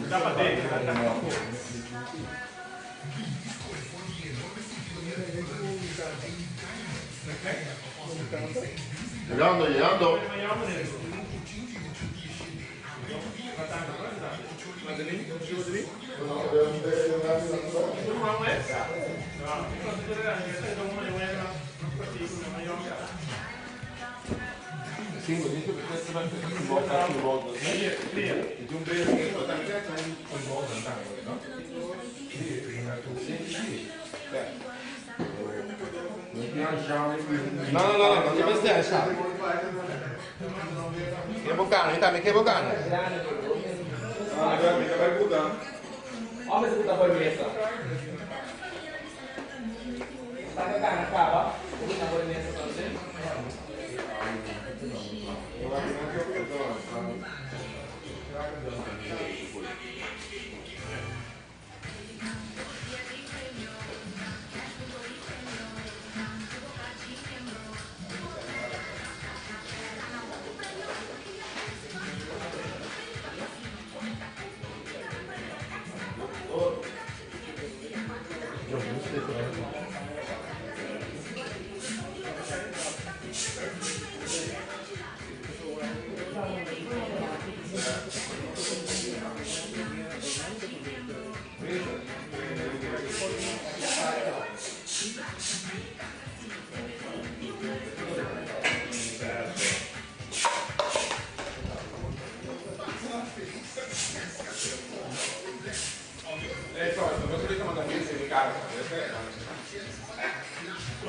Dá pra dentro, dá pra Llegando, llegando. Sim, a gente vai voltar aqui logo. De um beijo aqui, botar aqui, com volta, tá? Não, tem besteira, sabe? Que bocana, hein, também, que bocana. Vai mudar. Olha mas você tá bom mesmo. Tá com a cara na cara, ó. Tá bom mesmo pra você?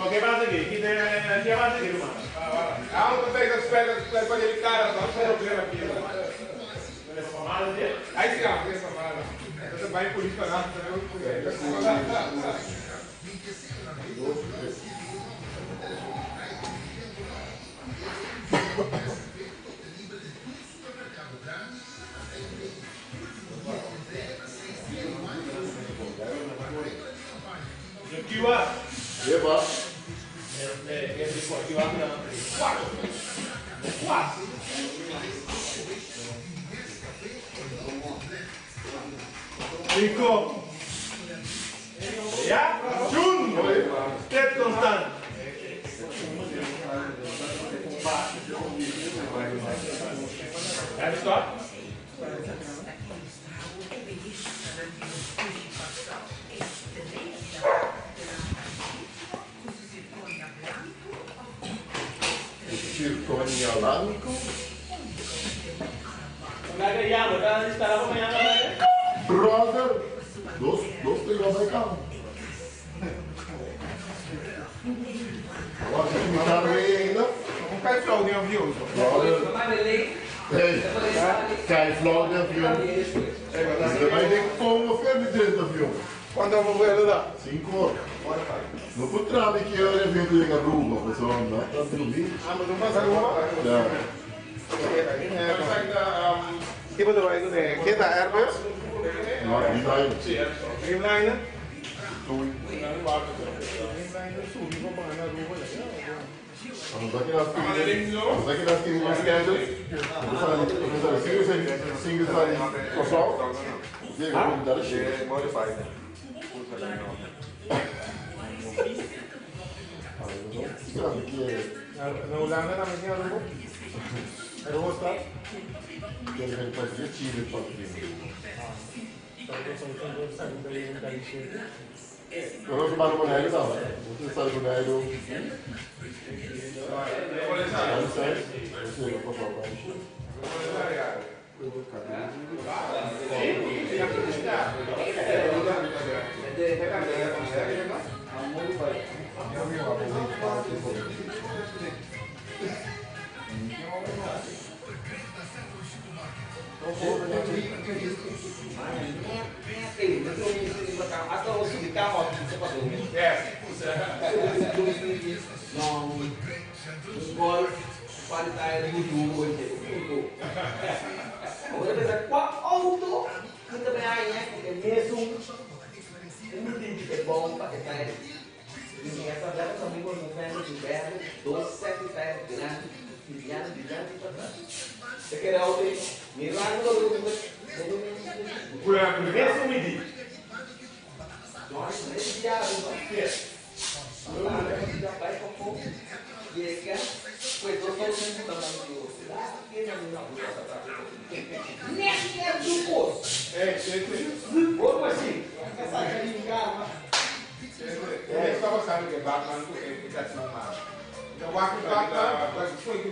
Che base che rimane? Ah, non fai per quelle di cara, non c'è problema qui. Aí sim, essa mala. Você vai em política lá, Eba. Rico. Ja? Jun. Steht konstant. Ja, stop. Circonia blanco. Brother. Dos pegou vai cá. Agora tem que me dar ainda. não cai flor de avião. Ei, cai flor de avião. Você vai ter que pôr uma ferro dentro do avião. Quando eu vou ver lá? 5 horas. Não potrà che io evento di Roma, questo no? Tanto non vi. Ah, ma non passa Roma? Tipo dove vai cos'è? Che da Airbus? No, Dreamliner. Dreamliner? Non so che la scrivi in schedule, single file so, devi dare scelta. Na Holanda na minha Roma? Era o Estado? Deve fazer Chile para Però si parla con aereo, no? Non stare con aereo. Non sai? Sì, lo posso fare. Atau di kamar cepat dulu. Non gol qualità di due itu. Oleh sebab kuat auto kita bayarnya kita mesum ini di bom pakai kain. Ini essa data também quando o pé do berro 12 7 pés grande Você quer dar o tempo? Mirando todo mundo. Mesmo midi. Nossa, esse diabo, não é? Já vai com pouco. E esse cara foi todo mundo também. Nem é do poço. Como assim? Essa carinha de carro. É só você saber que é Batman que está se filmando. Então, o Batman foi que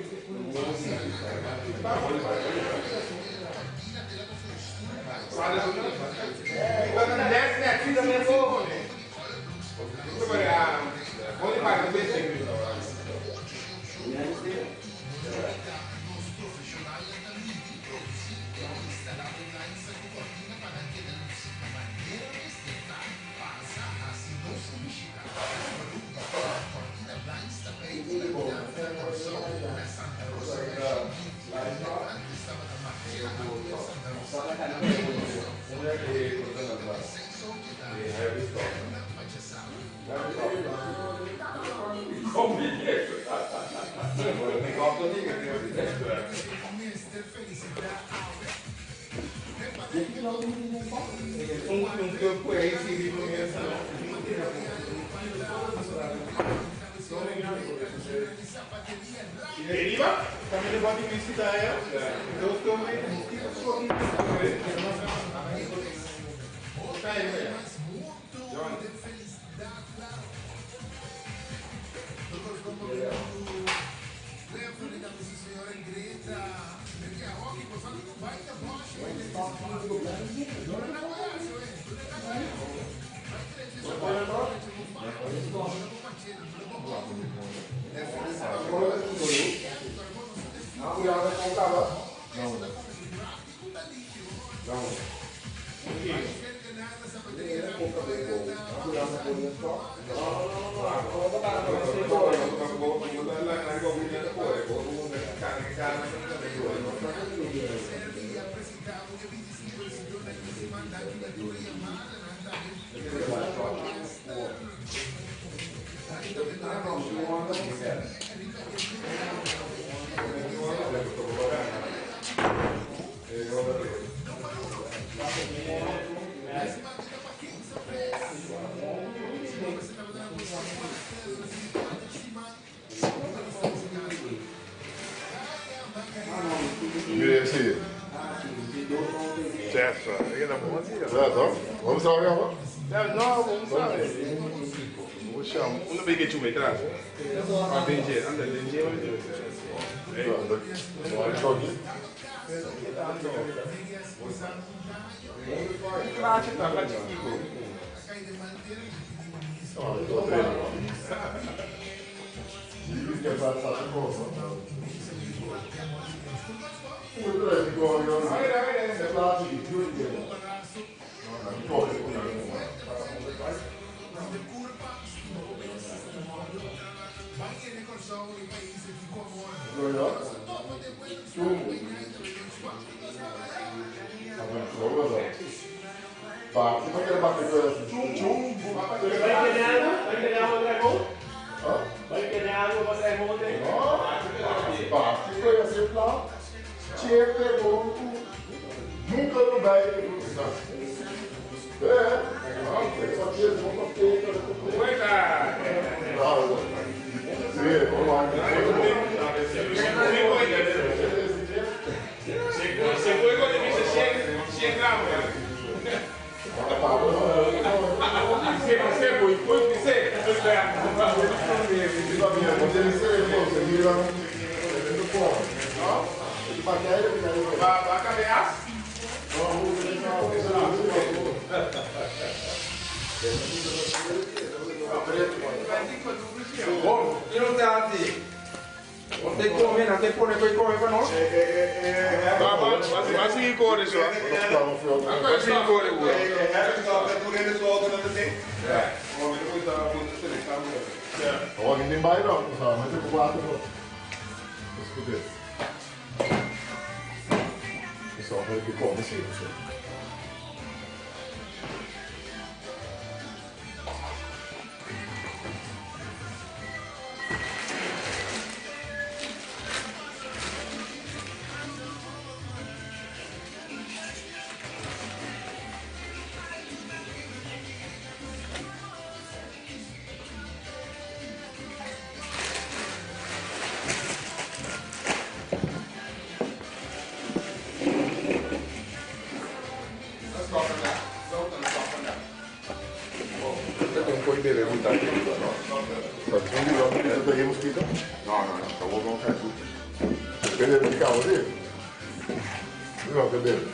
um campo é esse livro mesmo. Deriva? Também levou a publicidade. Eu estou meio certo, Vamos salvar agora? não, vamos saber. Uno perché ci metterà? Ma Benji, anda Benji, Vai querer bater com ela assim, Vai querer água, dragão? Vai querer água para dragão? Bate foi assim lá, tinha pegou, nunca no baile. Só tinha uma feita. Vamos lá. Se foi quando você chegava, você foi quando você vai caminhar? Bom, e não tem assim. Não tem que comer, não tem que comer para nós. Vai seguir com isso. Vai seguir com Ó, ninguém vai não, mas eu vou lá para escutar. Pessoal, vai que come sim, pessoal. bebê, muito aqui. Tá dizendo que eu peguei mosquito? Não, então vou não fazer tudo. Você perdeu de carro dele? Não, perdeu.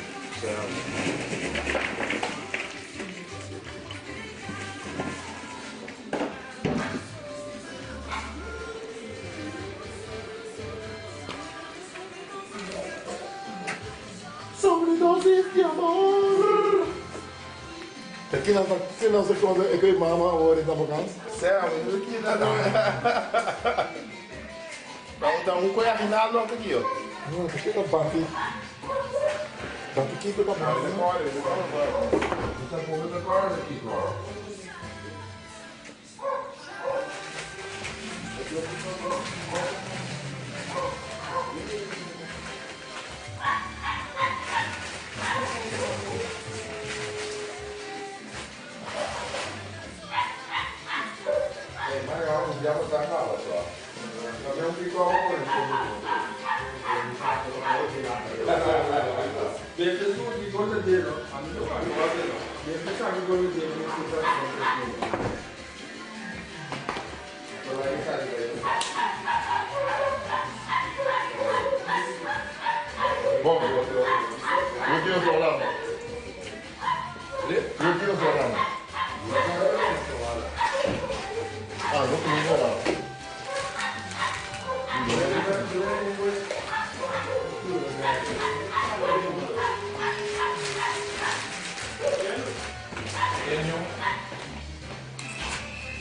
Sobredosis de amor. Aqui não se conta, é que mama agora está bacana. Sério, não que nada. Vamos dar um coiarrinado logo aqui, ó. Não, aqui está bate. Bate aqui, está bate. Tá comendo agora aqui, ó. Já botar a cala só. Também ficou a Deixa tudo de coisa dele, ó. A minha não vai fazer, não. Deixa eu saber coisa dele, não precisa fazer. Agora aí, cara, Bom, o que eu estou lá? O que eu estou lá? Ah, vou comer lá.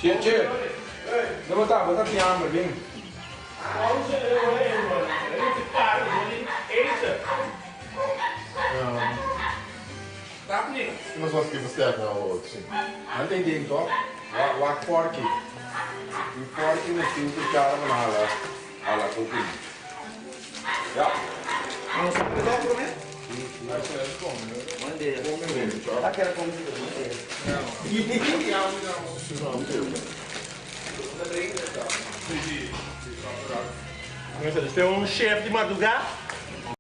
Tchê, botar aqui a arma, vem. Não só que você é não, outro. Não entendi, então. Lá forte. E forte no fim que a arma lá. Olha lá, confio. Já. Vamos só pegar o problema? Vai ser como, né? Bandeira. Tá aquela comida, bandeira. Você é um chefe de madrugada?